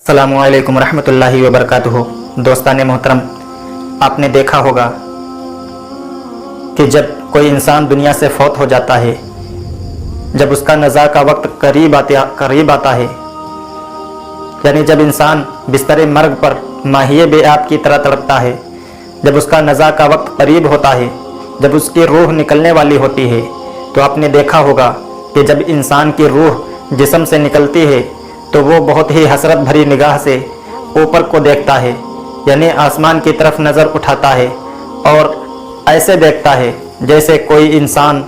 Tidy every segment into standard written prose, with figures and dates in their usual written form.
अस्सलामुअलैकुम रहमतुल्लाहि व बरकातुहू। दोस्तान मोहतरम, आपने देखा होगा कि जब कोई इंसान दुनिया से फौत हो जाता है, जब उसका नज़ा का वक्त करीब आता है, यानी जब इंसान बिस्तर मर्ग पर माहिए बेआब की तरह तड़पता है, जब उसका नज़ा का वक्त करीब होता है, जब उसकी रूह निकलने वाली होती है, तो आपने देखा होगा कि जब इंसान की रूह जिस्म से निकलती है तो वो बहुत ही हसरत भरी निगाह से ऊपर को देखता है, यानी आसमान की तरफ नज़र उठाता है और ऐसे देखता है जैसे कोई इंसान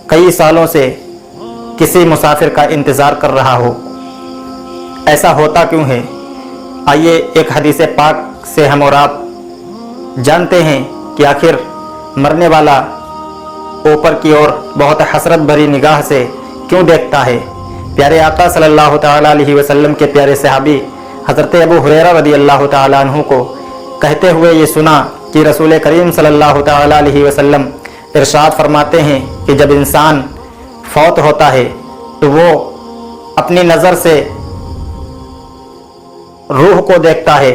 कई सालों से किसी मुसाफिर का इंतज़ार कर रहा हो। ऐसा होता क्यों है? आइए एक हदीस पाक से हम और आप जानते हैं कि आखिर मरने वाला ऊपर की ओर बहुत हसरत भरी निगाह से क्यों देखता है। प्यारे आका सल्लल्लाहु तआला अलैहि वसल्लम के प्यारे सहाबी हज़रत अबू हुरैरा रज़ियल्लाहु तआला अन्हु को कहते हुए ये सुना कि रसूल करीम सल्लल्लाहु तआला अलैहि वसल्लम इरशाद फरमाते हैं कि जब इंसान फौत होता है तो वो अपनी नज़र से रूह को देखता है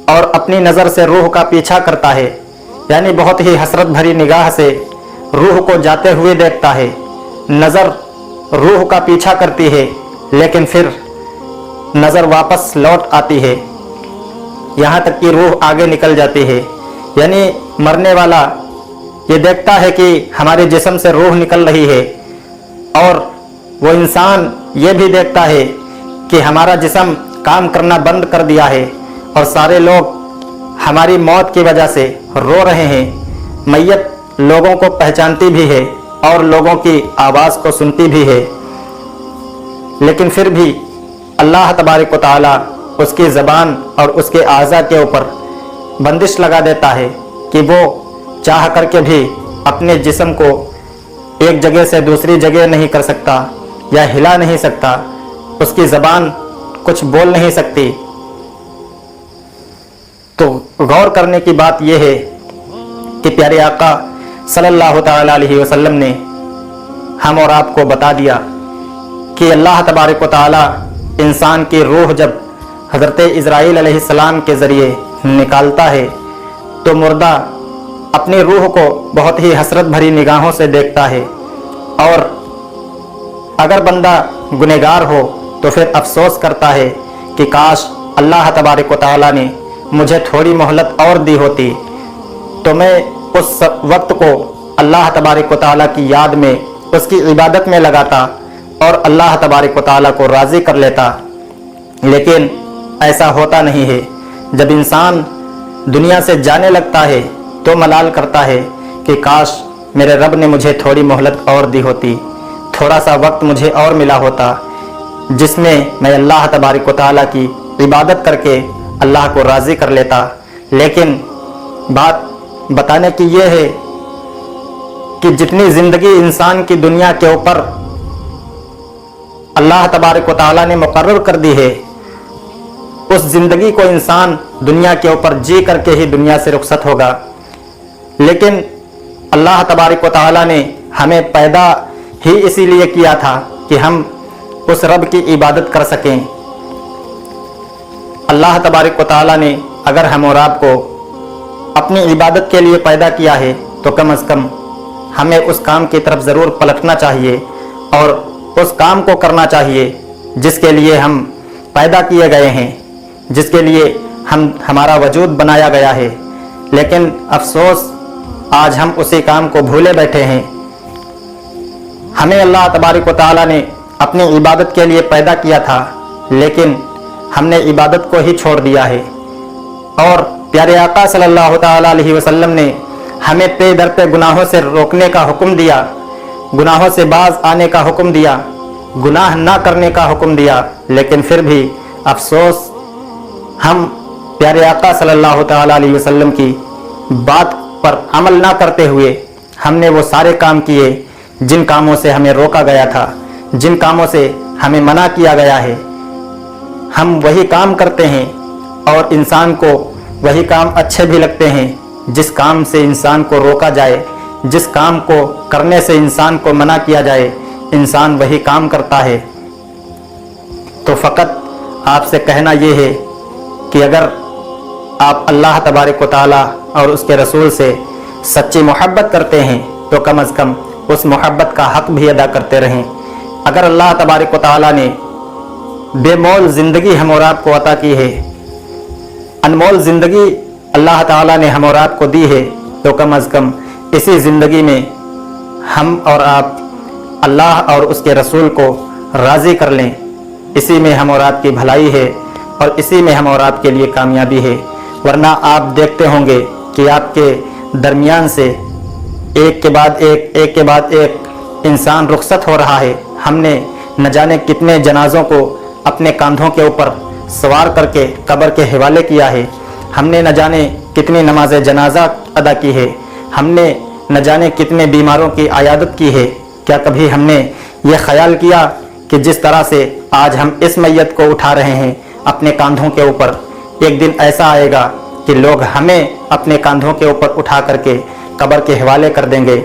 और अपनी नज़र से रूह का पीछा करता है, यानी बहुत ही हसरत भरी निगाह से रूह को जाते हुए देखता है। नज़र रूह का पीछा करती है लेकिन फिर नज़र वापस लौट आती है, यहाँ तक कि रूह आगे निकल जाती है। यानी मरने वाला ये देखता है कि हमारे जिस्म से रूह निकल रही है और वो इंसान ये भी देखता है कि हमारा जिस्म काम करना बंद कर दिया है और सारे लोग हमारी मौत की वजह से रो रहे हैं। मैयत लोगों को पहचानती भी है और लोगों की आवाज़ को सुनती भी है, लेकिन फिर भी अल्लाह तबारक व तआला उसकी ज़बान और उसके आज़ा के ऊपर बंदिश लगा देता है कि वो चाह करके भी अपने जिस्म को एक जगह से दूसरी जगह नहीं कर सकता या हिला नहीं सकता, उसकी ज़बान कुछ बोल नहीं सकती। तो गौर करने की बात यह है कि प्यारे आका सल्लल्लाहु तआला अलैहि वसल्लम ने हम और आपको बता दिया कि अल्लाह तबारक व तआला इंसान की रूह जब हज़रत इज़राइल अलैहिस्सलाम के ज़रिए निकालता है तो मुर्दा अपनी रूह को बहुत ही हसरत भरी निगाहों से देखता है। और अगर बंदा गुनहगार हो तो फिर अफसोस करता है कि काश अल्लाह तबारक व तआला ने मुझे थोड़ी मोहलत और दी होती तो मैं उस वक्त को अल्लाह तबारक व तआला की याद में, उसकी इबादत में लगाता और अल्लाह तबारक व तआला को राज़ी कर लेता। लेकिन ऐसा होता नहीं है। जब इंसान दुनिया से जाने लगता है तो मलाल करता है कि काश मेरे रब ने मुझे थोड़ी मोहलत और दी होती, थोड़ा सा वक्त मुझे और मिला होता जिसमें मैं अल्लाह तबारक व तआला की इबादत करके अल्लाह को राज़ी कर लेता। लेकिन बात बताने की यह है कि जितनी ज़िंदगी इंसान की दुनिया के ऊपर अल्लाह तबारक व तआला ने मुकर्रर कर दी है, उस ज़िंदगी को इंसान दुनिया के ऊपर जी करके ही दुनिया से रुखसत होगा। लेकिन अल्लाह तबारक व तआला ने हमें पैदा ही इसीलिए किया था कि हम उस रब की इबादत कर सकें। अल्लाह तबारक व तआला ने अगर हम और आपको अपनी इबादत के लिए पैदा किया है तो कम से कम हमें उस काम की तरफ ज़रूर पलटना चाहिए और उस काम को करना चाहिए जिसके लिए हम पैदा किए गए हैं, जिसके लिए हमारा वजूद बनाया गया है। लेकिन अफसोस आज हम उसी काम को भूले बैठे हैं। हमें अल्लाह तबारक व तआला ने अपनी इबादत के लिए पैदा किया था लेकिन हमने इबादत को ही छोड़ दिया है। और प्यारे आका सल्लल्लाहु तआला अलैहि वसल्लम ने हमें पे दर पे गुनाहों से रोकने का हुक्म दिया, गुनाहों से बाज आने का हुक्म दिया, गुनाह ना करने का हुक्म दिया। लेकिन फिर भी अफसोस हम प्यारे आका सल्लल्लाहु तआला अलैहि वसल्लम की बात पर अमल ना करते हुए हमने वो सारे काम किए जिन कामों से हमें रोका गया था, जिन कामों से हमें मना किया गया है। हम वही काम करते हैं और इंसान को वही काम अच्छे भी लगते हैं जिस काम से इंसान को रोका जाए, जिस काम को करने से इंसान को मना किया जाए, इंसान वही काम करता है। तो फ़कत आपसे कहना ये है कि अगर आप अल्लाह तबारक व तआला और उसके रसूल से सच्ची मोहब्बत करते हैं तो कम अज़ कम उस मोहब्बत का हक़ भी अदा करते रहें। अगर अल्लाह तबारक व तआला ने बेमोल ज़िंदगी हम और आपको अता की है, अनमोल ज़िंदगी अल्लाह ताला ने हम और आपको दी है, तो कम अज़ कम इसी ज़िंदगी में हम और आप अल्लाह और उसके रसूल को राज़ी कर लें। इसी में हम और आपकी भलाई है और इसी में हम और आपके लिए कामयाबी है। वरना आप देखते होंगे कि आपके दरमियान से एक के बाद एक इंसान रुखसत हो रहा है। हमने न जाने कितने जनाज़ों को अपने कंधों के ऊपर सवार करके कब्र के हवाले किया है। हमने न जाने कितनी नमाज जनाजा अदा की है। हमने न जाने कितने बीमारों की आयादत की है। क्या कभी हमने ये ख्याल किया कि जिस तरह से आज हम इस मैयत को उठा रहे हैं अपने कंधों के ऊपर, एक दिन ऐसा आएगा कि लोग हमें अपने कंधों के ऊपर उठा करके कब्र के हवाले कर देंगे।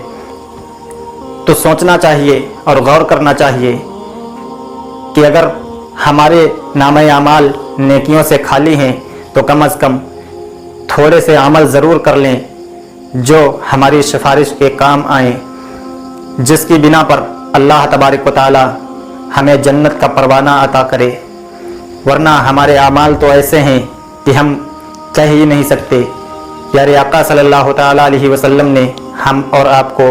तो सोचना चाहिए और गौर करना चाहिए कि अगर हमारे नामे अमाल नेकियों से खाली हैं तो कम अज़ कम थोड़े से अमल ज़रूर कर लें जो हमारी सिफारिश के काम आए, जिसकी बिना पर अल्लाह तबारक व तआला हमें जन्नत का परवाना अता करे। वरना हमारे अमाल तो ऐसे हैं कि हम कह ही नहीं सकते। प्यारे आका सल्लल्लाहु तआला अलैहि वसल्लम ने हम और आपको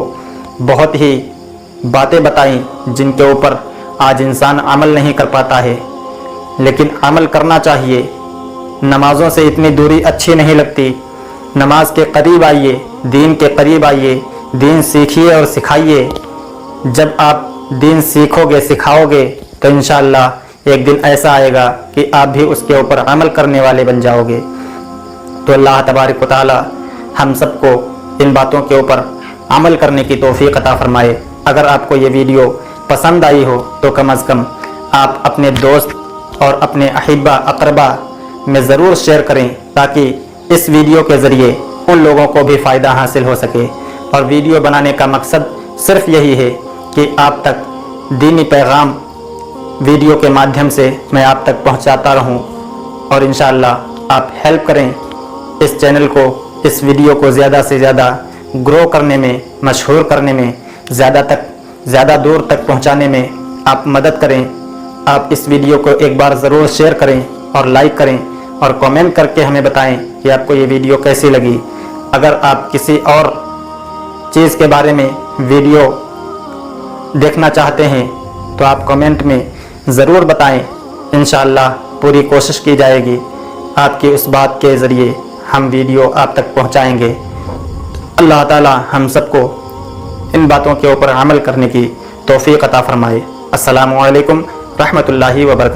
बहुत ही बातें बताई जिनके ऊपर आज इंसान अमल नहीं कर पाता है, लेकिन अमल करना चाहिए। नमाज़ों से इतनी दूरी अच्छी नहीं लगती। नमाज के करीब आइए, दीन के करीब आइए, दीन सीखिए और सिखाइए। जब आप दीन सीखोगे सिखाओगे तो इंशाअल्लाह एक दिन ऐसा आएगा कि आप भी उसके ऊपर अमल करने वाले बन जाओगे। तो अल्लाह तबारक व तआला हम सबको इन बातों के ऊपर अमल करने की तौफीक अता फरमाए। अगर आपको ये वीडियो पसंद आई हो तो कम अज़ कम आप अपने दोस्त और अपने अहिब्बा अक़रबा में ज़रूर शेयर करें, ताकि इस वीडियो के ज़रिए उन लोगों को भी फ़ायदा हासिल हो सके। और वीडियो बनाने का मकसद सिर्फ़ यही है कि आप तक दीनी पैगाम वीडियो के माध्यम से मैं आप तक पहुंचाता रहूं। और इंशाअल्लाह आप हेल्प करें इस चैनल को, इस वीडियो को ज़्यादा से ज़्यादा ग्रो करने में, मशहूर करने में, ज़्यादा दूर तक पहुंचाने में आप मदद करें। आप इस वीडियो को एक बार ज़रूर शेयर करें और लाइक करें और कमेंट करके हमें बताएं कि आपको ये वीडियो कैसी लगी। अगर आप किसी और चीज़ के बारे में वीडियो देखना चाहते हैं तो आप कमेंट में ज़रूर बताएं। इंशाअल्लाह पूरी कोशिश की जाएगी, आपकी उस बात के ज़रिए हम वीडियो आप तक पहुंचाएंगे। अल्लाह ताला हम सबको इन बातों के ऊपर अमल करने की तौफीक अता फरमाए। अस्सलामु अलैकुम रहमतुल्लाहि व बरकातहू।